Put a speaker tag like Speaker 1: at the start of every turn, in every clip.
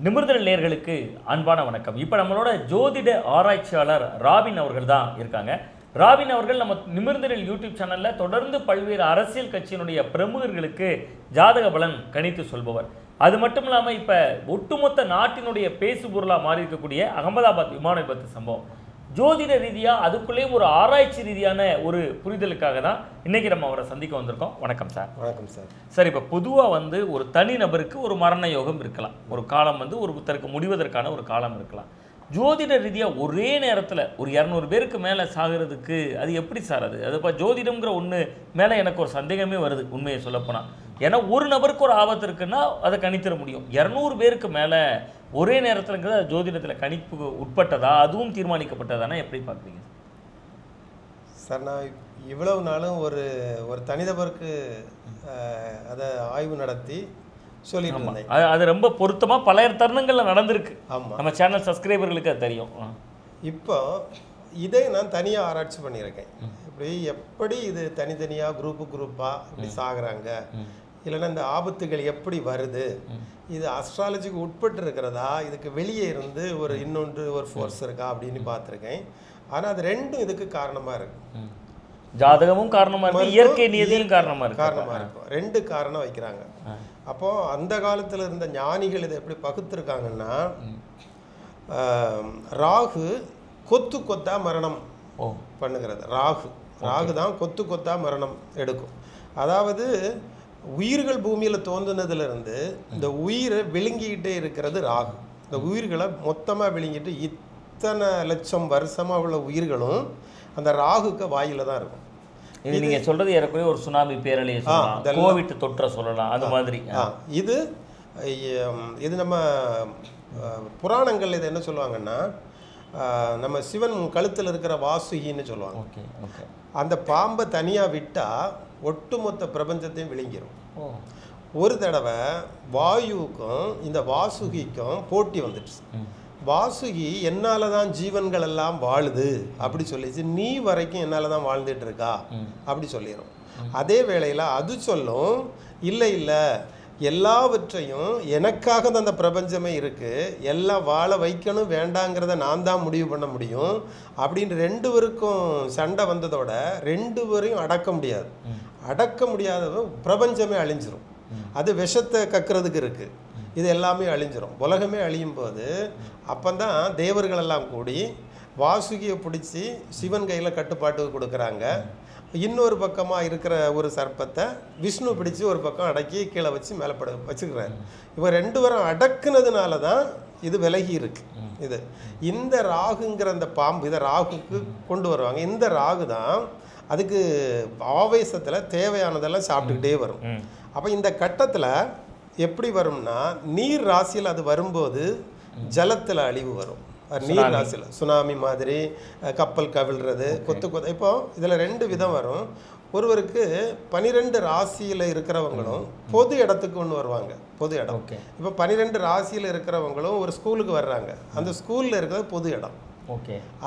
Speaker 1: நிமிர்தல் நேயர்களுக்கு அன்பான வணக்கம். இப்போ நம்மளோட ஜோதிட ஆராய்ச்சியாளர் ராபின் அவர்கள் தான் இருக்காங்க. ராபின் அவர்கள் நம்ம நிமிர்தல் யூடியூப் சேனலில் தொடர்ந்து பல்வேறு அரசியல் கட்சியினுடைய பிரமுகர்களுக்கு ஜாதக பலன் கணித்து சொல்பவர். அது மட்டும் இல்லாமல் இப்போ ஒட்டுமொத்த நாட்டினுடைய பேசுபொருளாக மாறி இருக்கக்கூடிய அகமதாபாத் விமான விபத்து சம்பவம் ஜோதிட ரீதியாக அதுக்குள்ளேயும் ஒரு ஆராய்ச்சி ரீதியான ஒரு புரிதலுக்காக தான் இன்றைக்கி நம்ம அவரை சந்திக்க வந்திருக்கோம். வணக்கம் சார்.
Speaker 2: வணக்கம் சார்.
Speaker 1: சார், இப்போ பொதுவாக ஒரு தனி நபருக்கு ஒரு மரண யோகம் இருக்கலாம், ஒரு காலம் ஒருத்தருக்கு முடிவதற்கான ஒரு காலம் இருக்கலாம். ஜோதிட ரீதியாக ஒரே நேரத்தில் ஒரு 200 பேருக்கு மேலே சாகிறதுக்கு அது எப்படி சார்? அது இப்போ ஜோதிடம்ங்கிற ஒன்று மேலே எனக்கு ஒரு சந்தேகமே வருது உண்மையை சொல்லப்போனால். ஏன்னா ஒரு நபருக்கு ஒரு ஆபத்து இருக்குன்னா அதை கணித்திட முடியும். 200 பேருக்கு மேலே ஒரே நேரத்தில்ங்கிறது ஜோதிடத்தில் கணிப்புக்கு உட்பட்டதா, அதுவும் தீர்மானிக்கப்பட்டதானா எப்படி பார்க்குறீங்க
Speaker 2: சார்? நான் இவ்வளவு நாளும் ஒரு தனிநபருக்கு அதை ஆய்வு நடத்தி சொல்லிட்டு இருந்தேன்.
Speaker 1: அது ரொம்ப பொருத்தமாக பல தருணங்களில் நடந்திருக்கு.
Speaker 2: ஆமாம்,
Speaker 1: நம்ம சேனல் சப்ஸ்கிரைபர்களுக்கு அது தெரியும்.
Speaker 2: இப்போ இதை நான் தனியாக ஆராய்ச்சி பண்ணியிருக்கேன். எப்படி இது தனித்தனியாக குரூப்பாக இப்படி சாகுறாங்க, இல்லைன்னா இந்த ஆபத்துகள் எப்படி வருது, இது அஸ்ட்ராலஜிக்கு உட்பட்டு இருக்கிறதா, இதுக்கு வெளியே இருந்து இன்னொன்று ஒரு ஃபோர்ஸ் இருக்கா அப்படின்னு பார்த்துருக்கேன். ஆனால் அது ரெண்டும் இதுக்கு காரணமாக இருக்கு.
Speaker 1: ஜாதகமும் காரணமாக இருக்கு, இயற்கை நியதியும் காரணமாக
Speaker 2: இருக்கும். ரெண்டு காரணம் வைக்கிறாங்க. அப்போ அந்த காலத்தில் இருந்த ஞானிகள் இதை எப்படி பகுத்திருக்காங்கன்னா, ராகு கொத்து கொத்தா மரணம் பண்ணுகிறது. ராகு தான் கொத்து கொத்தா மரணம் எடுக்கும். அதாவது உயிர்கள் பூமியில் தோன்றினதுலேருந்து இந்த உயிரை விழுங்கிக்கிட்டே இருக்கிறது ராகு. இந்த உயிர்களை மொத்தமாக விழுங்கிட்டு இத்தனை லட்சம் வருஷமாக உள்ள உயிர்களும் அந்த ராகுக்கு வாயில தான் இருக்கும்.
Speaker 1: இது நீங்கள் சொல்கிறது ஏறக்குறைய ஒரு சுனாமி பேரலையை சொல்லலாம், கோவிட் தொற்றை சொல்லலாம், அது மாதிரி.
Speaker 2: இது நம்ம புராணங்கள் இதை என்ன சொல்லுவாங்கன்னா, நம்ம சிவன் கழுத்தில் இருக்கிற வாசுகின்னு சொல்லுவாங்க. அந்த பாம்பை தனியாக விட்டால் ஒட்டுமொத்த பிரபஞ்சத்தையும் விழுங்கிடும். ஒரு தடவை வாயுவுக்கும் இந்த வாசுகிக்கும் போட்டி வந்துடுச்சு. வாசுகி என்னால் தான் ஜீவன்கள் எல்லாம் வாழுது அப்படி சொல்லிச்சு, நீ வரைக்கும் என்னால் தான் வாழ்ந்துட்டு இருக்கா அப்படி சொல்லிடும். அதே வேளையில் அது சொல்லும், இல்லை இல்லை எல்லாவற்றையும் எனக்காக தான் அந்த பிரபஞ்சமே இருக்குது, எல்லாம் வாழ வைக்கணும் வேண்டாங்கிறத நான் தான் முடிவு பண்ண முடியும் அப்படின்னு ரெண்டு பேருக்கும் சண்டை வந்ததோட ரெண்டு பேரையும் அடக்க முடியாது. அடக்க முடியாததும் பிரபஞ்சமே அழிஞ்சிரும். அது விஷத்தை கக்கிறதுக்கு இருக்குது, இது எல்லாமே அழிஞ்சிரும். உலகமே அழியும் போது அப்போதான் தேவர்களெல்லாம் கூடி வாசுகியை பிடிச்சி சிவன் கையில் கட்டுப்பாட்டுக்கு கொடுக்குறாங்க. இன்னொரு பக்கமாக இருக்கிற ஒரு சர்ப்பத்தை விஷ்ணு பிடிச்சி ஒரு பக்கம் அடக்கி கீழே வச்சு மேலே வச்சுக்கிறாரு. இவன் ரெண்டு பேரும் அடக்குனதுனால தான் இது விலகி இருக்கு. இந்த ராகுங்கிற அந்த பாம்பு இதை ராகுக்கு கொண்டு வருவாங்க. இந்த ராகு தான் அதுக்கு ஆவேசத்தில் தேவையானதெல்லாம் சாப்பிட்டுக்கிட்டே வரும். அப்போ இந்த கட்டத்தில் எப்படி வரும்னா, நீர் ராசியில் அது வரும்போது ஜலத்தில் அழிவு வரும். நீர் ராசியில் சுனாமி மாதிரி கப்பல் கவிழ்றது, கொத்து. இப்போ இதில் ரெண்டு விதம் வரும். ஒருவருக்கு 12 ராசியில் இருக்கிறவங்களும் பொது இடத்துக்கு ஒன்று வருவாங்க. பொது இடம். இப்போ 12 ராசியில் இருக்கிறவங்களும் ஒரு ஸ்கூலுக்கு வர்றாங்க, அந்த ஸ்கூலில் இருக்கிறது பொது இடம்.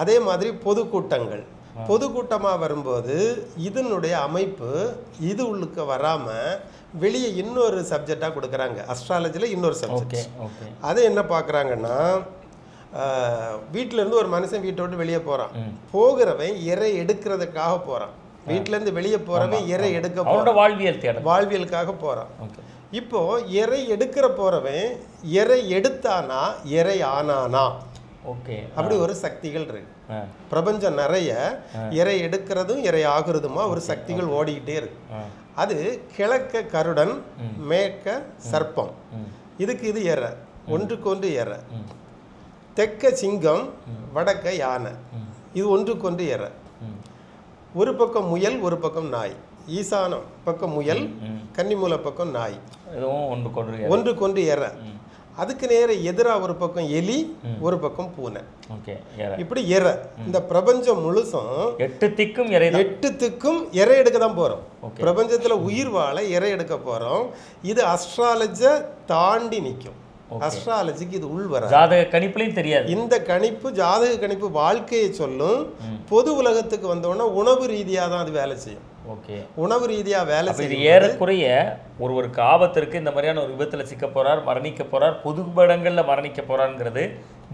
Speaker 2: அதே மாதிரி பொதுக்கூட்டங்கள், பொதுக்கூட்டமாக வரும்போது இதனுடைய அமைப்பு இது உள்ளுக்கு வராமல் வெளியே இன்னொரு சப்ஜெக்டாக கொடுக்குறாங்க. அஸ்ட்ராலஜியில் இன்னொரு சப்ஜெக்ட். அதை என்ன பார்க்குறாங்கன்னா, வீட்டிலேருந்து ஒரு மனுஷன் வீட்டை விட்டு வெளியே போகிறான், போகிறவன் இறை எடுக்கிறதுக்காக போகிறான். வீட்டிலேருந்து வெளியே போகிறவன் இறை எடுக்க போகிறான், வாழ்வியலுக்காக போகிறான். இப்போ இறை எடுக்கிற போகிறவன் இறை எடுத்தானா இறை ஆனானா அப்படி ஒரு சக்திகள் இருக்கு. பிரபஞ்சம் நிறைய இறை எடுக்கிறதும் இறை ஆகுறதுமா ஒரு சக்திகள் ஓடிக்கிட்டே இருக்கு. அது கிழக்க கருடன், மேற்க சர்ப்பம், இதுக்கு இது எற, ஒன்றுக்கு ஒன்று எற. தெற்க சிங்கம், வடக்க யானை, இது ஒன்றுக்கொன்று எற. ஒரு பக்கம் முயல், ஒரு பக்கம் நாய். ஈசானம் பக்கம் முயல், கன்னிமூல பக்கம் நாய், ஒன்றுக்கொன்று எற. அதுக்கு நேர எதிராக ஒரு பக்கம் எலி, ஒரு பக்கம் பூனை. இப்படி எற. இந்த பிரபஞ்சம் முழுசும்
Speaker 1: 8 திக்கும்
Speaker 2: இறை எடுக்க தான் போறோம். பிரபஞ்சத்துல உயிர் வாழ இறை எடுக்க போறோம். இது அஸ்ட்ராலஜை தாண்டி நிற்கும். அஸ்ட்ராலஜிக்கு இது உள் வர
Speaker 1: ஜாதக கணிப்புலையும் தெரியாது.
Speaker 2: இந்த கணிப்பு ஜாதக கணிப்பு வாழ்க்கையை சொல்லும். பொது உலகத்துக்கு வந்தோன்னா உணவு ரீதியாக தான் அது வேலை செய்யும்.
Speaker 1: ஓகே.
Speaker 2: உணவு ரீதியா வேலை
Speaker 1: இது
Speaker 2: செய்யும்.
Speaker 1: ஏறக்குறைய ஒருவருக்கு ஆபத்து இருக்கு, இந்த மாதிரியான ஒரு விபத்துல சிக்க போறார், மரணிக்க போறார், பொது இடங்கள்ல மரணிக்க போறாருங்கிறது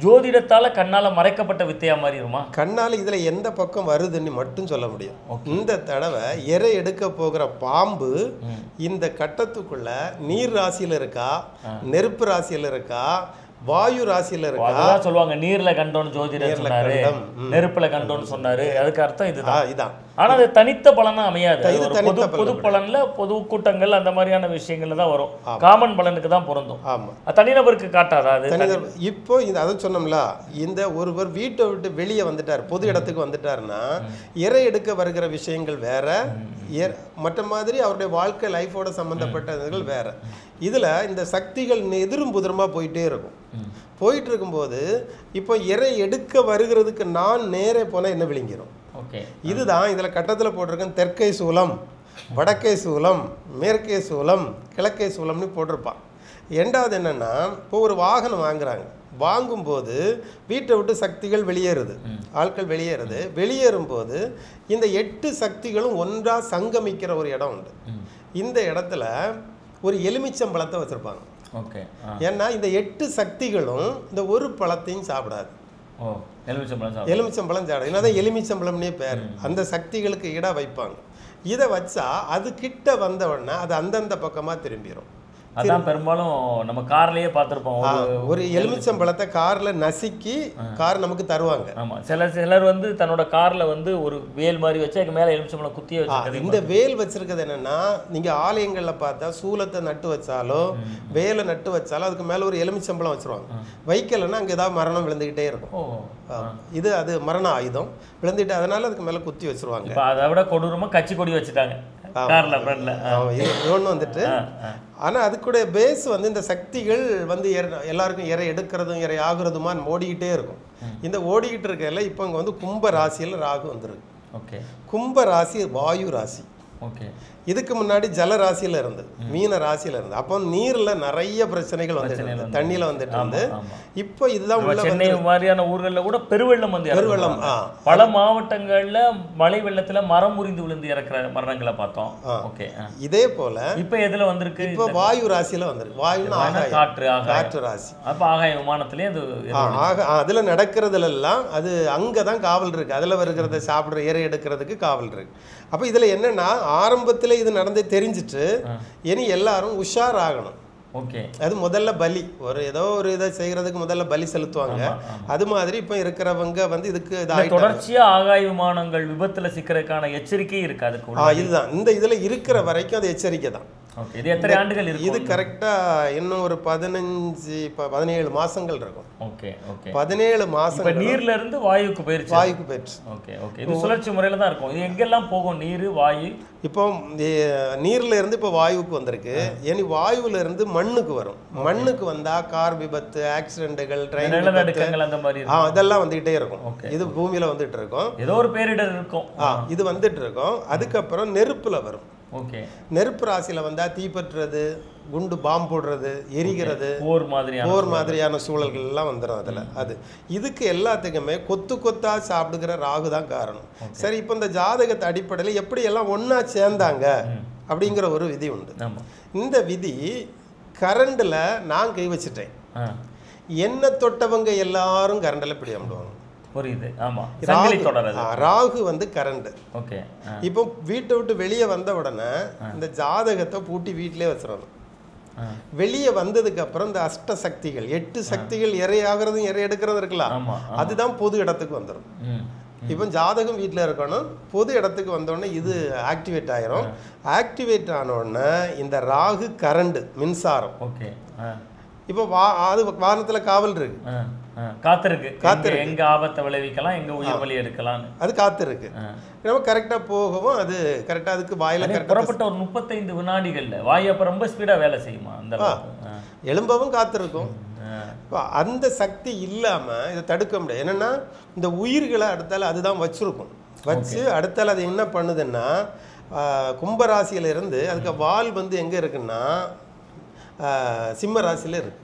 Speaker 1: ஜோதிடத்தால கண்ணால மறைக்கப்பட்ட வித்தையா மாறிடுமா?
Speaker 2: கண்ணால இதுல எந்த பக்கம் வருதுன்னு மட்டும் சொல்ல முடியும். இந்த தடவை இறை எடுக்க போகிற பாம்பு இந்த கட்டத்துக்குள்ள நீர் ராசியில இருக்கா, நெருப்பு ராசியில இருக்கா, வாயு ராசியில இருக்கா?
Speaker 1: அதான் சொல்லுவாங்க நீர்ல கண்டோன்னு ஜோதிடர் சொன்னாரு, நெருப்புல கண்டோன்னு சொன்னாரு. அதுக்கு அர்த்தம் இதுதான்.
Speaker 2: இதான்.
Speaker 1: ஆனா அது தனித்த பலனா அமையாது.
Speaker 2: இது தனித்த
Speaker 1: பொது பலன்ல பொது கூட்டங்கள் அந்த மாதிரியான விஷயங்கள்ல தான் வரும். காமன் பலனுக்கு தான் பொருந்தும்.
Speaker 2: ஆமா.
Speaker 1: தனிநபருக்கு காட்டாதா அது?
Speaker 2: இப்போ அதை சொன்னோம்ல, இந்த ஒருவர் வீட்டை விட்டு வெளியே வந்துட்டார், பொது இடத்துக்கு வந்துட்டாருன்னா இறை எடுக்க வருகிற விஷயங்கள் வேற, மற்ற மாதிரி அவருடைய வாழ்க்கை லைஃபோட சம்பந்தப்பட்டதுகள் வேற. இதுல இந்த சக்திகள் எதிரும் புதிரமா போயிட்டே இருக்கும். போயிட்டு இருக்கும்போது இப்போ இறை எடுக்க வருகிறதுக்கு நான் நேரே போனால் என்ன விளங்கிடும். இதுதான் இதில் கட்டத்தில் போட்டிருக்கேன். தெற்கை சூலம், வடக்கே சூலம், மேற்கே சூலம், கிழக்கே சூலம்னு போட்டிருப்பான். ரெண்டாவது என்னென்னா, இப்போ ஒரு வாகனம் வாங்குறாங்க, வாங்கும்போது வீட்டை விட்டு சக்திகள் வெளியேறுது, ஆட்கள் வெளியேறுது. வெளியேறும்போது இந்த 8 சக்திகளும் ஒன்றாக சங்கமிக்கிற ஒரு இடம் உண்டு. இந்த இடத்துல ஒரு எலுமிச்சம்பழத்தை வச்சுருப்பாங்க. ஏன்னா இந்த 8 சக்திகளும் இந்த ஒரு பழத்தையும் சாப்பிடாது. எலுமிச்சம்பழம் சாப்பிடாது. என்னதான் எலுமிச்சம்பழம்னே பேர். அந்த சக்திகளுக்கு இட வைப்பாங்க. இதை வச்சா அது கிட்ட வந்த உடனே அது அந்தந்த பக்கமாக திரும்பிடும்.
Speaker 1: அதான் பெரும்பாலும் நம்ம கார்லயே பார்த்துருப்போம்.
Speaker 2: ஒரு எலுமிச்சம்பழத்தை கார்ல நசுக்கி கார் நமக்கு தருவாங்க.
Speaker 1: ஆமா, சிலர் வந்து தன்னோட கார்ல வந்து ஒரு வேல் மாதிரி வச்சு அதுக்கு மேல எலுமிச்சம்பழம் குத்தியே வச்சிருக்காங்க.
Speaker 2: இந்த வேல் வச்சிருக்கிறது என்னன்னா, நீங்க ஆலயங்கள்ல பார்த்தா சூலத்தை நட்டு வச்சாலோ வேலை நட்டு வச்சாலோ அதுக்கு மேல ஒரு எலுமிச்சம்பழம் வச்சிருவாங்க. வைக்கலன்னா அங்க ஏதாவது மரணம் விழுந்துகிட்டே இருக்கும். இது அது மரண ஆயுதம் விழுந்துட்டு, அதனால அதுக்கு மேல குத்தி வச்சிருவாங்க.
Speaker 1: அதை விட கொடூரமா கட்சி கொடி வச்சுட்டாங்க கார்ல ஃப்ரண்ட்ல.
Speaker 2: ஒன்று வந்துட்டு, ஆனால் அதுக்குடைய பேஸ் வந்து இந்த சக்திகள் வந்து எல்லாருக்கும் இறை எடுக்கிறதும் இறை ஆகுறதுமா ஓடிக்கிட்டே இருக்கும். இந்த ஓடிக்கிட்டு இருக்கல இப்போ இங்கே வந்து கும்ப ராசியில் ராகு வந்துருக்கு.
Speaker 1: ஓகே.
Speaker 2: கும்ப ராசி வாயு ராசி.
Speaker 1: ஓகே.
Speaker 2: இதுக்கு முன்னாடி ஜல ராசியில இருந்து, மீன ராசியில இருந்து. அப்போ நீர்ல நிறைய பிரச்சனைகள் வந்துட்டு, தண்ணியில வந்துட்டு இருந்து. இப்போ இதுதான் உள்ள
Speaker 1: சென்னை மாதிரியான ஊர்கள்ல கூட பெருவெள்ளம் வந்து
Speaker 2: பெருவெள்ளம்.
Speaker 1: பல மாவட்டங்கள்ல மழை வெள்ளத்துல மரம் முறிந்து விழுந்து இறக்குற மரணங்களை பார்த்தோம். ஓகே. இதே போல இப்போ எதுல வந்திருக்கு? இப்போ வாயு ராசியில வந்திருக்கு. வாயுன்னா ஆகாயம், காற்று, காற்று ராசி. அப்ப ஆகாய விமானத்திலே அது
Speaker 2: அதுல நடக்கிறதுல எல்லாம் அது அங்கதான் காவல் இருக்கு. அதுல வருகிறத சாப்பிடுற இறை எடுக்கிறதுக்கு காவல் இருக்கு. அப்ப இதுல என்னன்னா, ஆரம்பத்துல இது நடந்து தெரிஞ்சிட்டு இனி எல்லாரும் உஷார் ஆகணும்.
Speaker 1: ஓகே.
Speaker 2: அது முதல்ல பலி, ஏதோ ஒரு இதை செய்யறதுக்கு முதல்ல பலி செலுத்துவாங்க. அது மாதிரி இப்ப இருக்கிறவங்க வந்து இதுக்கு
Speaker 1: தொடர்ச்சியா ஆகாய விமானங்கள் விபத்துல சிக்கிறதுக்கான எச்சரிக்கை இருக்கு. அதுக்கு
Speaker 2: இதுதான் இந்த இதுல இருக்கிற வரைக்கும் அது எச்சரிக்கை தான்.
Speaker 1: இது எத்தனை ஆண்டுகள் இருக்கு?
Speaker 2: இது கரெக்டா இன்னும் ஒரு 17 மாசங்கள் இருக்கும்.
Speaker 1: ஓகே. ஓகே.
Speaker 2: 17 மாசங்கள்
Speaker 1: நீர்ல இருந்து வாயுக்கு போயிருச்சு.
Speaker 2: வாயுக்கு போயிருச்சு.
Speaker 1: ஓகே. ஓகே. இது சுழற்சி முறையில தான் இருக்கும். இது எங்கெல்லாம் போகும்? நீர், வாயு. இப்போ
Speaker 2: நீர்ல இருந்து இப்போ வாயுக்கு வந்திருக்கு. இனி வாயுல இருந்து மண்ணுக்கு வரும். மண்ணுக்கு வந்தா கார் விபத்து, ஆக்சிடென்ட்கள், ட்ரெயின்
Speaker 1: நிலநடுக்கங்கள் அந்த மாதிரி
Speaker 2: இதெல்லாம் வந்துகிட்டே இருக்கும். இது பூமியில வந்துட்டு இருக்கும்.
Speaker 1: ஏதோ ஒரு பேரிடர் இருக்கும்.
Speaker 2: இது வந்துட்டு இருக்கும். அதுக்கப்புறம் நெருப்புல வரும்.
Speaker 1: ஓகே.
Speaker 2: நெருப்பு ராசியில வந்தா தீப்பற்றுறது, குண்டு பாம்பு போடுறது, எரிகிறது, போர் மாதிரியான சூழல்கள் எல்லாம் வந்துடும் அதுல. அது இதுக்கு எல்லாத்துக்குமே கொத்து கொத்தா சாப்பிடுகிற ராகு தான் காரணம். சரி, இப்போ இந்த ஜாதகத்தை அடிப்படையில் எப்படி எல்லாம் ஒன்னா சேர்ந்தாங்க அப்படிங்கிற ஒரு விதி உண்டு. இந்த விதி கரண்டில் நான் கை வச்சுட்டேன், என்ன தொட்டவங்க எல்லாரும் கரண்டில் பிடியாமடுவாங்க.
Speaker 1: புரியுது. ஆமா.
Speaker 2: ராகு வந்து கரண்ட்.
Speaker 1: ஓகே.
Speaker 2: இப்போ வீட்டை விட்டு வெளியே வந்த உடனே இந்த ஜாதகத்தை பூட்டி வீட்டிலே வச்சிடணும். வெளியே வந்ததுக்கு அப்புறம் இந்த அஷ்ட சக்திகள், 8 சக்திகள் இறை ஆகிறதும் இறை எடுக்கிறது இருக்கலாம், அதுதான் பொது இடத்துக்கு வந்துடும். இப்போ ஜாதகம் வீட்டில் இருக்கணும், பொது இடத்துக்கு வந்தோடனே இது ஆக்டிவேட் ஆயிரும். ஆக்டிவேட் ஆன உடனே இந்த ராகு கரண்ட், மின்சாரம்.
Speaker 1: ஓகே.
Speaker 2: இப்போ அது வாகனத்துல காவல் இருக்கு,
Speaker 1: காத்திருக்கு. எங்க ஆபத்தை விளைவிக்கலாம், எங்க உயிர் பலி எடுக்கலாம், அது
Speaker 2: காத்திருக்கு. நம்ம கரெக்டா போகவும் அது கரெக்டா அதுக்கு வாயில
Speaker 1: புறப்பட்ட ஒரு 35 வினாடிகள்ல வாயு அப்ப ரொம்ப ஸ்பீடா வேலை செய்யுமா? அந்த
Speaker 2: எலும்பவும் காத்திருக்கும். அந்த சக்தி இல்லாம இதை தடுக்க முடியாது. என்னன்னா, இந்த உயிர்களை அடுத்தால அதுதான் வச்சிருக்கும். வச்சு அடுத்தால அது என்ன பண்ணுதுன்னா, கும்பராசியில இருந்து அதுக்கு வால் வந்து எங்க இருக்குன்னா சிம்ம ராசியில இருக்கு.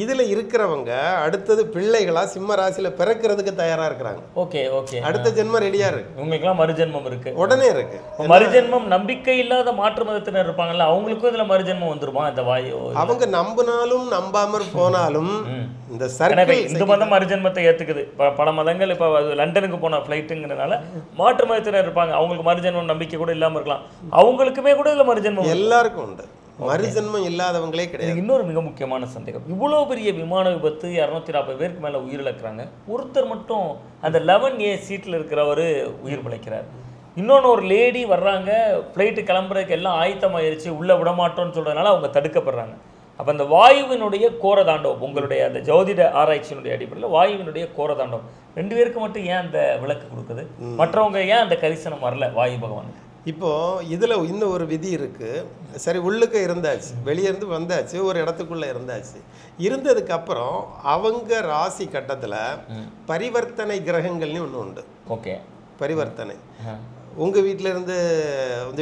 Speaker 2: இதுல இருக்கிறவங்க அடுத்தது பிள்ளைகளா சிம்ம ராசியில பிறக்கிறதுக்கு தயாரா இருக்கிறாங்க.
Speaker 1: Okay okay.
Speaker 2: அடுத்த ஜென்மம் ரெடியா இருக்கு.
Speaker 1: உங்களுக்குலாம் மறுஜென்மம் இருக்கு.
Speaker 2: உடனே இருக்கு.
Speaker 1: மறுஜென்மம் நம்பிக்கை இல்லாத மாற்று மதத்தினர் இருப்பாங்கல்ல, அவங்களுக்கும் இதுல மறுஜென்மம் வந்துருமா இந்த வாயு?
Speaker 2: அவங்க நம்பினாலும் நம்பாம போனாலும் இந்த சர்க்கிள்
Speaker 1: இந்து மதம் மறுஜென்மத்தை ஏத்துக்குது. பல மதங்கள் இப்ப லண்டனுக்கு போன ஃபிளைட்டுங்கிறதுனால மாற்று மதத்தினர் இருப்பாங்க, அவங்களுக்கு மறுஜென்மம் நம்பிக்கை கூட இல்லாம இருக்கலாம், அவங்களுக்குமே கூட இதுல மறுஜென்மம்
Speaker 2: எல்லாருக்கும் உண்டு. மறுஜென்மம் இல்லாதவங்களே கிடையாது.
Speaker 1: இன்னொரு மிக முக்கியமான சந்தேகம், இவ்வளவு பெரிய விமான விபத்து 240 பேருக்கு மேல உயிரிழக்கிறாங்க, ஒருத்தர் மட்டும் அந்த 11A சீட்ல இருக்கிறவர் உயிர் பிழைக்கிறார். இன்னொன்று ஒரு லேடி வர்றாங்க, ஃப்ளைட்டு கிளம்புறதுக்கு எல்லாம் ஆயத்தமாயிருச்சு, உள்ளே விடமாட்டோன்னு சொல்கிறதுனால அவங்க தடுக்கப்படுறாங்க. அப்போ அந்த வாயுவினுடைய கோரதாண்டவம், உங்களுடைய அந்த ஜோதிட ஆராய்ச்சியினுடைய அடிப்படையில் வாயுவினுடைய கோரதாண்டவம் 2 பேருக்கு மட்டும் ஏன் அந்த விளக்கு கொடுக்குது, மற்றவங்க ஏன் அந்த கரிசனம் வரல வாயு பகவானுக்கு?
Speaker 2: இப்போது இதில் இன்னும் ஒரு விதி இருக்குது. சரி, உள்ளுக்க இருந்தாச்சு, வெளியே இருந்து வந்தாச்சு, ஒரு இடத்துக்குள்ளே இருந்தாச்சு. இருந்ததுக்கப்புறம் அவங்க ராசி கட்டத்தில் பரிவர்த்தனை கிரகங்கள்னு ஒன்று உண்டு.
Speaker 1: ஓகே,
Speaker 2: பரிவர்த்தனை. உங்கள் வீட்டில் இருந்து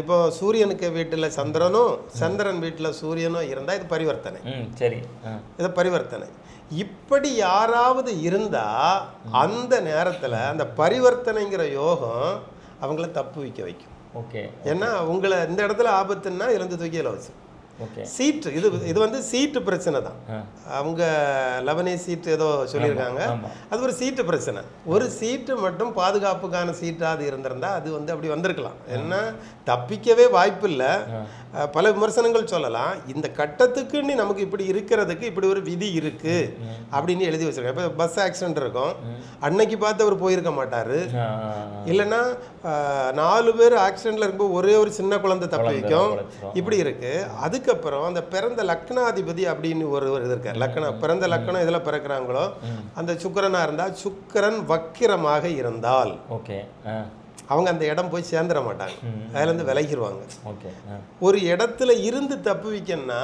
Speaker 2: இப்போ சூரியனுக்கு வீட்டில் சந்திரனும் சந்திரன் வீட்டில் சூரியனும் இருந்தால் இது பரிவர்த்தனை.
Speaker 1: சரி,
Speaker 2: இது பரிவர்த்தனை. இப்படி யாராவது இருந்தால் அந்த நேரத்தில் அந்த பரிவர்த்தனைங்கிற யோகம் அவங்கள தப்பு வைக்க வைக்கும்.
Speaker 1: ஓகே,
Speaker 2: ஏன்னா உங்களை இந்த இடத்துல ஆபத்துன்னா இருந்து தூக்கியில் வச்சு சீட்டு இது வந்து சீட்டு பிரச்சனை தான். அவங்க 11A சீட்டு ஏதோ சொல்லியிருக்காங்க, அது ஒரு சீட்டு பிரச்சனை. ஒரு சீட்டு மட்டும் பாதுகாப்புக்கான சீட்டாக அது இருந்திருந்தா அது வந்து அப்படி வந்திருக்கலாம். ஏன்னா தப்பிக்கவே வாய்ப்பு இல்லை. பல விமர்சனங்கள் சொல்லலாம். இந்த கட்டத்துக்குன்னு நமக்கு இப்படி இருக்கிறதுக்கு இப்படி ஒரு விதி இருக்கு அப்படின்னு எழுதி வச்சிருக்காங்க. இப்போ பஸ் ஆக்சிடென்ட் இருக்கும், அன்னைக்கு பார்த்து அவர் போயிருக்க மாட்டாரு. இல்லைன்னா 4 பேர் ஆக்சிடென்ட்ல இருக்கும்போது ஒரே ஒரு சின்ன குழந்தை தப்பி வைக்கும். இப்படி இருக்கு. அதுக்கப்புறம் அந்த பிறந்த லக்னாதிபதி அப்படின்னு ஒரு இது இருக்கார். லக்னம், பிறந்த லக்னம் இதில் பிறக்கிறாங்களோ அந்த சுக்கிரனா இருந்தால், சுக்கிரன் வக்கிரமாக இருந்தால் அவங்க அந்த இடம் போய் சேர்ந்துட மாட்டாங்க, அதுலேருந்து விலகிடுவாங்க. ஒரு இடத்துல இருந்து தப்பு வைக்கணும்னா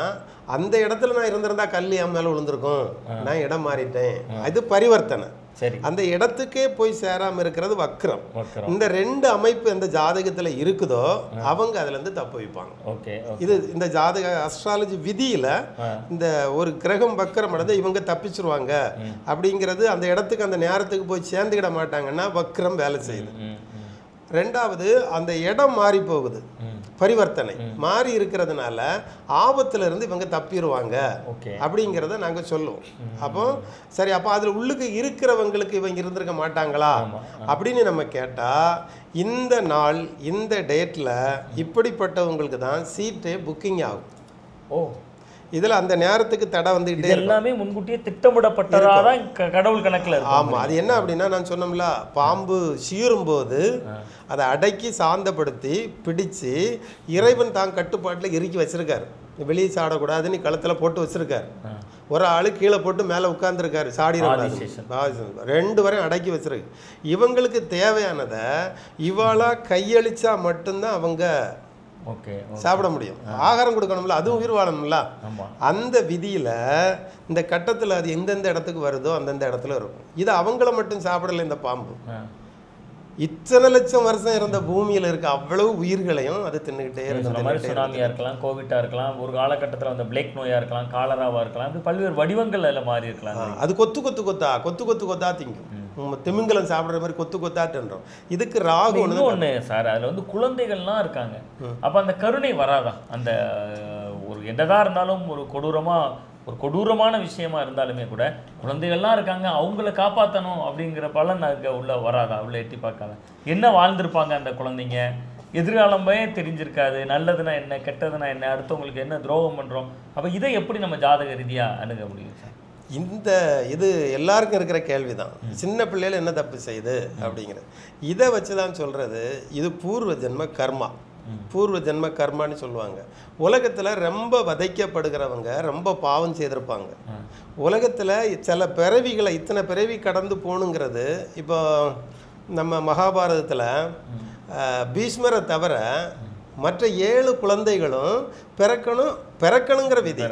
Speaker 2: அந்த இடத்துல நான் இருந்திருந்தா கல் என் மேலே விழுந்திருக்கும், நான் இடம் மாறிட்டேன், அது பரிவர்த்தனை. அந்த இடத்துக்கே போய் சேராம இருக்கிறது வக்ரம். இந்த 2 அமைப்பு எந்த ஜாதகத்துல இருக்குதோ அவங்க அதுல இருந்து தப்பு வைப்பாங்க. இது இந்த ஜாதக அஸ்ட்ராலஜி விதியில இந்த ஒரு கிரகம் வக்ரம் அடைந்து இவங்க தப்பிச்சிருவாங்க அப்படிங்கிறது, அந்த இடத்துக்கு அந்த நேரத்துக்கு போய் சேர்ந்துக்கிட மாட்டாங்கன்னா வக்ரம் வேலை செய்யுது. 2வது அந்த இடம் மாறி போகுது, பரிவர்த்தனை மாறி இருக்கிறதுனால ஆபத்துல இருந்து இவங்க தப்பிடுவாங்க அப்படிங்கிறத நாங்க சொல்லுவோம். அப்போ சரி, அப்போ அதுல உள்ளுக்கு இருக்கிறவங்களுக்கு இவங்க இருந்திருக்க மாட்டாங்களா அப்படின்னு நம்ம கேட்டா, இந்த நாள் இந்த டேட்ல இப்படிப்பட்டவங்களுக்கு தான் சீட்டே புக்கிங் ஆகும். இதுல அந்த நேரத்துக்கு தடை வந்துகிட்டே
Speaker 1: எல்லாமே முன்கூட்டியே திட்டமிடப்பட்டதான் கடவுள் கணக்குல.
Speaker 2: ஆமா, அது என்ன அப்படின்னா நான் சொன்னோம்ல, பாம்பு சீரும் போது அதை அடக்கி சாந்தப்படுத்தி பிடிச்சு இறைவன் தான் கட்டுப்பாட்டில் இறுக்கி வச்சிருக்காரு. வெளியே சாடக்கூடாதுன்னு கழுத்தில் போட்டு வச்சிருக்காரு. ஒரு ஆளு கீழே போட்டு மேலே உட்கார்ந்துருக்காரு, சாடிடக்கூடாது. 2 வரையும் அடக்கி வச்சிருக்கு. இவங்களுக்கு தேவையானதை இவாளா கையளிச்சா மட்டும்தான் அவங்க சாப்பிட முடியும். ஆகாரம் கொடுக்கணும்ல, அதுவும் உயிர் வாழணும்ல. அந்த விதியில இந்த கட்டத்தில் அது எந்தெந்த இடத்துக்கு வருதோ அந்தந்த இடத்துல இருக்கும். இது அவங்கள மட்டும் சாப்பிடல. இந்த பாம்பு இத்தனை லட்சம் வருஷம் இருந்த பூமியில இருக்க அவ்வளவு உயிர்களையும் அது தின்னுகிட்டே இருக்கு.
Speaker 1: சுனாமியா இருக்கலாம், கோவிட்டா இருக்கலாம், ஒரு காலகட்டத்தில் வந்த பிளேக் நோயா இருக்கலாம், காலராவா இருக்கலாம், பல்வேறு வடிவங்கள் அதில் மாறி இருக்கலாம்.
Speaker 2: அது கொத்து கொத்தா திங்கும். திமிங்கலம் சாப்பிட்ற மாதிரி கொத்து கொத்தா தின்றோம். இதுக்கு ராகு
Speaker 1: ஒன்று சார், அதில் வந்து குழந்தைகள்லாம் இருக்காங்க. அப்போ அந்த கருணை வராதா? அந்த ஒரு என்னதான் இருந்தாலும் ஒரு கொடூரமான விஷயமா இருந்தாலுமே கூட குழந்தைகள்லாம் இருக்காங்க, அவங்கள காப்பாற்றணும் அப்படிங்கிற பலன் அதுக்கு உள்ள வராதா? உள்ள எட்டி பார்க்காத என்ன வாழ்ந்திருப்பாங்க அந்த குழந்தைங்க, எதிர்காலமே தெரிஞ்சிருக்காது, நல்லதுன்னா என்ன கெட்டதுன்னா என்ன, அடுத்தவங்களுக்கு என்ன துரோகம் பண்ணுறோம். அப்போ இதை எப்படி நம்ம ஜாதக ரீதியாக அணுக முடியும் சார்?
Speaker 2: இது எல்லாருக்கும் இருக்கிற கேள்விதான். சின்ன பிள்ளைகள் என்ன தப்பு செய்யுது அப்படிங்கிறது இதை வச்சு தான் சொல்றது. இது பூர்வ ஜென்ம கர்மா. பூர்வ ஜென்ம கர்மான்னு சொல்லுவாங்க. உலகத்தில் ரொம்ப வதைக்கப்படுகிறவங்க ரொம்ப பாவம் செய்திருப்பாங்க. உலகத்தில் சில பிறவிகளை இத்தனை பிறவி கடந்து போகணுங்கிறது, இப்போ நம்ம மகாபாரதத்தில் பீஷ்மரை தவிர மற்ற 7 குழந்தைகளும் பிறக்கணுங்கிற விதி,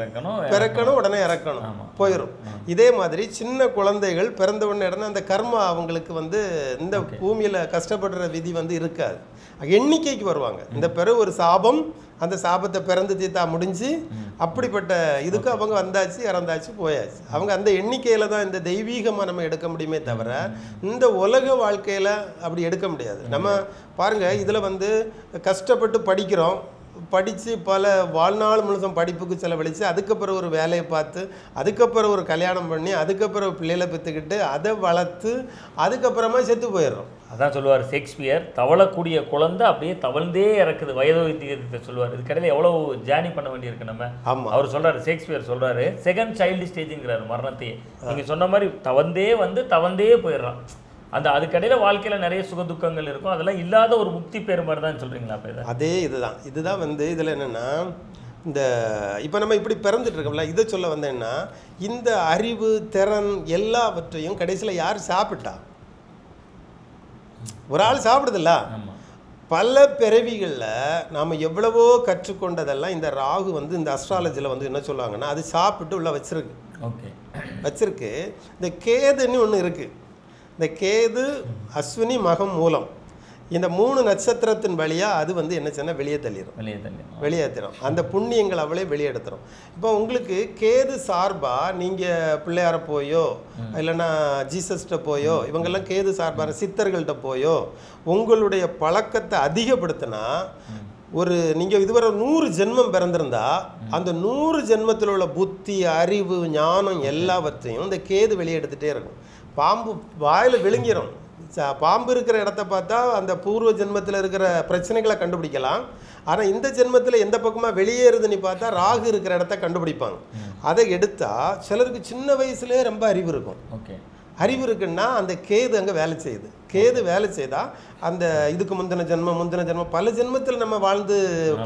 Speaker 2: பிறக்கணும் உடனே இறக்கணும் போயிடும். இதே மாதிரி சின்ன குழந்தைகள் பிறந்த உடனே உடனே அந்த கர்மா அவங்களுக்கு வந்து இந்த பூமியில் கஷ்டப்படுற விதி வந்து இருக்காது. எண்ணிக்கைக்கு வருவாங்க. இந்த பிறகு ஒரு சாபம் அந்த சாபத்தை பிறந்து தீத்தா முடிஞ்சு அப்படிப்பட்ட இதுக்கு அவங்க வந்தாச்சு, இறந்தாச்சு, போயாச்சு. அவங்க அந்த எண்ணிக்கையில் தான் இந்த தெய்வீகமாக நம்ம எடுக்க முடியுமே தவிர இந்த உலக வாழ்க்கையில் அப்படி எடுக்க முடியாது. நம்ம பாருங்கள், இதில் வந்து கஷ்டப்பட்டு படிக்கிறோம், படித்து பல வாழ்நாள் முழுசும் படிப்புக்கு செலவழித்து அதுக்கப்புறம் ஒரு வேலையை பார்த்து அதுக்கப்புறம் ஒரு கல்யாணம் பண்ணி அதுக்கப்புறம் பிள்ளைகளை பெற்றுக்கிட்டு அதை வளர்த்து அதுக்கப்புறமா செத்து போயிடுறோம்.
Speaker 1: அதான் சொல்லுவார் ஷேக்ஸ்பியர், தவளக்கூடிய குழந்தை அப்படியே தவழ்ந்தே இறக்குது வயது வைத்தியத்தை சொல்லுவார். இதுக்கடையில் எவ்வளோ ஜேர்னி பண்ண வேண்டியிருக்கு நம்ம.
Speaker 2: ஆமாம்,
Speaker 1: அவர் சொல்கிறார், ஷேக்ஸ்பியர் சொல்கிறாரு, செகண்ட் சைல்டு ஸ்டேஜுங்கிறார் மரணத்தையே. நீங்கள் சொன்ன மாதிரி தவந்தே வந்து தவந்தே போயிடுறான். அந்த அதுக்கடையில் வாழ்க்கையில் நிறைய சுகதுக்கங்கள் இருக்கும், அதெல்லாம் இல்லாத ஒரு முக்தி பேர் மாதிரி தான் சொல்கிறீங்களா? அப்போ இதை
Speaker 2: அதே இதுதான் வந்து இதில் என்னென்னா, இந்த இப்போ நம்ம இப்படி பிறந்துட்டு இருக்கோம்ல, இதை சொல்ல வந்தேன்னா இந்த அறிவு திறன் எல்லாவற்றையும் கடைசியில் யார் சாப்பிட்டா? ஒரு ஆள் சாப்பிடுதில்ல. பல பிறவிகளில் நாம் எவ்வளவோ கற்றுக்கொண்டதெல்லாம் இந்த ராகு வந்து இந்த அஸ்ட்ராலஜியில் வந்து என்ன சொல்லுவாங்கன்னா அது சாப்பிட்டு உள்ள வச்சிருக்கு.
Speaker 1: ஓகே,
Speaker 2: வச்சிருக்கு. இந்த கேதுன்னு ஒன்று இருக்குது. இந்த கேது அஸ்வினி மகம் மூலம் இந்த 3 நட்சத்திரத்தின் வழியாக அது வந்து என்ன சொன்னால் வெளியேற்றிடும். அந்த புண்ணியங்கள் அவளே வெளியெடுத்துரும். இப்போ உங்களுக்கு கேது சார்பாக நீங்கள் பிள்ளையார போயோ இல்லைன்னா ஜீசஸ்கிட்ட போயோ இவங்கெல்லாம் கேது சார்பாக சித்தர்கள்ட்ட போயோ உங்களுடைய பழக்கத்தை அதிகப்படுத்தினா ஒரு நீங்கள் இதுவரை 100 ஜென்மம் பிறந்திருந்தா அந்த 100 ஜென்மத்தில் உள்ள புத்தி அறிவு ஞானம் எல்லாவற்றையும் இந்த கேது வெளியெடுத்துகிட்டே இருக்கும். பாம்பு வாயில் விழுங்கிடும். பாம்பு இருக்கிற இடத்த பார்த்தா அந்த பூர்வ ஜென்மத்தில் இருக்கிற பிரச்சனைகளை கண்டுபிடிக்கலாம். ஆனால் இந்த ஜென்மத்தில் எந்த பக்கமாக வெளியேறுதுன்னு பார்த்தா ராகு இருக்கிற இடத்த கண்டுபிடிப்பாங்க. அதை எடுத்தால் சிலருக்கு சின்ன வயசுலேயே ரொம்ப அறிவு இருக்கும். அறிவு இருக்குன்னா அந்த கேது அங்கே வேலை செய்யுது. கேது வேலை செய்தால் அந்த இதுக்கு முந்தின ஜென்மம் பல ஜென்மத்தில் நம்ம வாழ்ந்து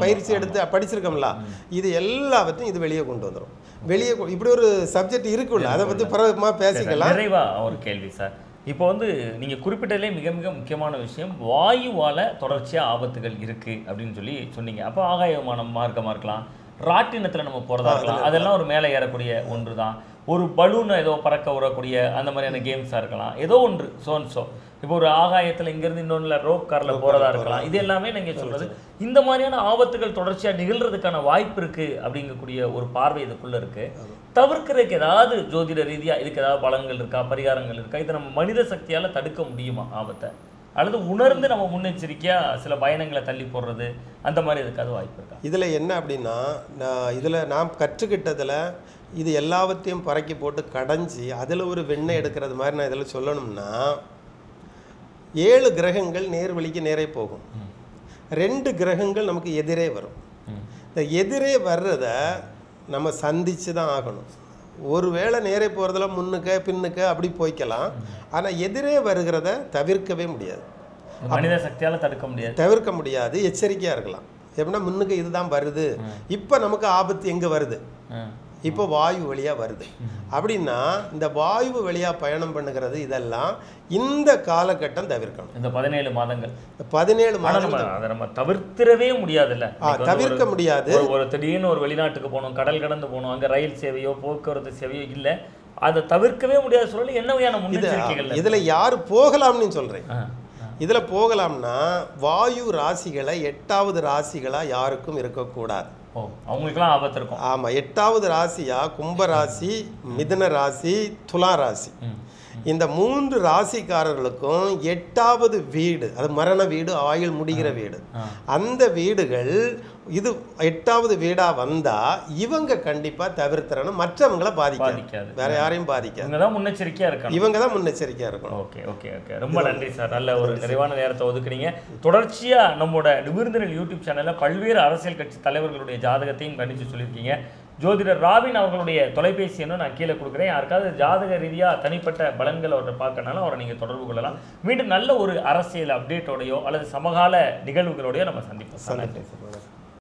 Speaker 2: பயிற்சி எடுத்து படிச்சிருக்கோம்ல, இது எல்லாவற்றையும் இது வெளியே கொண்டு வந்துடும். வெளியே இப்படி ஒரு சப்ஜெக்ட் இருக்குல்ல, அதை பற்றி பிறகுமா பேசிக்கலாம்.
Speaker 1: நிறைவாக ஒரு கேள்வி சார், இப்போ வந்து நீங்கள் குறிப்பிட்டதிலே மிக மிக முக்கியமான விஷயம், வாயுவால் தொடர்ச்சியாக ஆபத்துகள் இருக்குது அப்படின்னு சொல்லி சொன்னீங்க. அப்போ ஆகாயமான மார்க்கமாக இருக்கலாம், ராட்டினத்தில் நம்ம போகிறதா இருக்கலாம், அதெல்லாம் ஒரு மேலே ஏறக்கூடிய ஒன்று தான். ஒரு பலூனை ஏதோ பறக்க விடக்கூடிய அந்த மாதிரியான கேம்ஸாக இருக்கலாம், ஏதோ ஒன்று சோன்சோ. இப்போ ஒரு ஆகாயத்தில் இங்கேருந்து இன்னொன்று ரோப் காரில் போகிறதா இருக்கலாம். இது எல்லாமே நீங்கள் சொல்கிறது இந்த மாதிரியான ஆபத்துகள் தொடர்ச்சியாக நிகழ்கிறதுக்கான வாய்ப்பு இருக்குது அப்படிங்கக்கூடிய ஒரு பார்வை இதுக்குள்ளே இருக்குது. தவிர்க்கிறதுக்கு ஏதாவது ஜோதிட ரீதியாக இதுக்கு ஏதாவது பலன்கள் இருக்கா, பரிகாரங்கள் இருக்கா? இதை நம்ம மனித சக்தியால் தடுக்க முடியுமா ஆபத்தை? அல்லது உணர்ந்து நம்ம முன்னெச்சரிக்கையாக சில பயணங்களை தள்ளி போடுறது அந்த மாதிரி எதுக்காவது வாய்ப்பு இருக்கா?
Speaker 2: இதில் என்ன அப்படின்னா, இதில் நாம் கற்றுக்கிட்டதில் இது எல்லாவற்றையும் பறக்கி போட்டு கடைஞ்சி அதில் ஒரு வெண்ணெய் எடுக்கிறது மாதிரி நான் இதில் சொல்லணும்னா 7 கிரகங்கள் நேர்வழிக்கு நேரே போகும். 2 கிரகங்கள் நமக்கு எதிரே வரும். இந்த எதிரே வர்றத நம்ம சந்தித்து தான் ஆகணும். ஒருவேளை நேரே போகிறதுல முன்னுக்க பின்னுக்க அப்படி போய்க்கலாம். ஆனால் எதிரே வருகிறத தவிர்க்கவே முடியாது.
Speaker 1: மனித சக்தியால்
Speaker 2: தவிர்க்க முடியாது. எச்சரிக்கையாக இருக்கலாம். எப்படின்னா முன்னுக்கு இதுதான் வருது, இப்போ நமக்கு ஆபத்து எங்கே வருது, இப்போ வாயு வழியாக வருது அப்படின்னா இந்த வாயு வழியாக பயணம் பண்ணுகிறது இதெல்லாம் இந்த காலகட்டம் தவிர்க்கணும்.
Speaker 1: இந்த 17 மாதங்கள்
Speaker 2: 17 மாதங்கள்
Speaker 1: அதை நம்ம தவிர்த்திடவே முடியாதுல்ல.
Speaker 2: தவிர்க்க முடியாது.
Speaker 1: ஒரு திடீர்னு ஒரு வெளிநாட்டுக்கு போகணும், கடல் கடந்து போகணும், அங்கே ரயில் சேவையோ போக்குவரத்து சேவையோ இல்லை, அதை தவிர்க்கவே முடியாத சூழல். என்ன வகையான முன்னெச்சரிக்கைகள்
Speaker 2: இதில் யார் போகலாம்னு சொல்கிறேன். இதில் போகலாம்னா வாயு ராசிகளை 8வது ராசிகளாக யாருக்கும் இருக்கக்கூடாது.
Speaker 1: அவங்களுக்குலாம் ஆபத்து இருக்கும்.
Speaker 2: ஆமாம், 8வது ராசியாக கும்ப ராசி, மிதுன ராசி, துலா ராசி, இந்த 3 ராசிக்காரர்களுக்கும் 8வது வீடு, அது மரண வீடு, ஆயுள் முடிகிற வீடு. அந்த வீடுகள் இது 8வது வீடாக வந்தால் இவங்க கண்டிப்பாக தவிர்த்துறணும். மற்றவங்களை பாதிக்காது, வேற யாரையும் பாதிக்காது.
Speaker 1: இவங்க தான் முன்னெச்சரிக்கையாக இருக்கணும்.
Speaker 2: இவங்க தான் முன்னெச்சரிக்கையாக இருக்கணும்.
Speaker 1: ஓகே ஓகே ஓகே, ரொம்ப நன்றி சார். நல்ல ஒரு நிறைவான நேரத்தை ஒதுக்குறீங்க. தொடர்ச்சியாக நம்மளோட நிமிர்ந்தநிலை யூடியூப் சேனலில் பல்வேறு அரசியல் கட்சி தலைவர்களுடைய ஜாதகத்தையும் கணிச்சு சொல்லியிருக்கீங்க. ஜோதிடர் ராபின் அவர்களுடைய தொலைபேசி எண்ணை நான் கீழே கொடுக்குறேன். யாருக்காவது ஜாதக ரீதியாக தனிப்பட்ட பலன்கள் அவரை பார்க்கறனால அவரை நீங்கள் தொடர்பு கொள்ளலாம். மீண்டும் நல்ல ஒரு அரசியல் அப்டேட்டோடையோ அல்லது சமகால நிகழ்வுகளோடையோ நம்ம சந்திப்போம்.
Speaker 2: நன்றி சார்.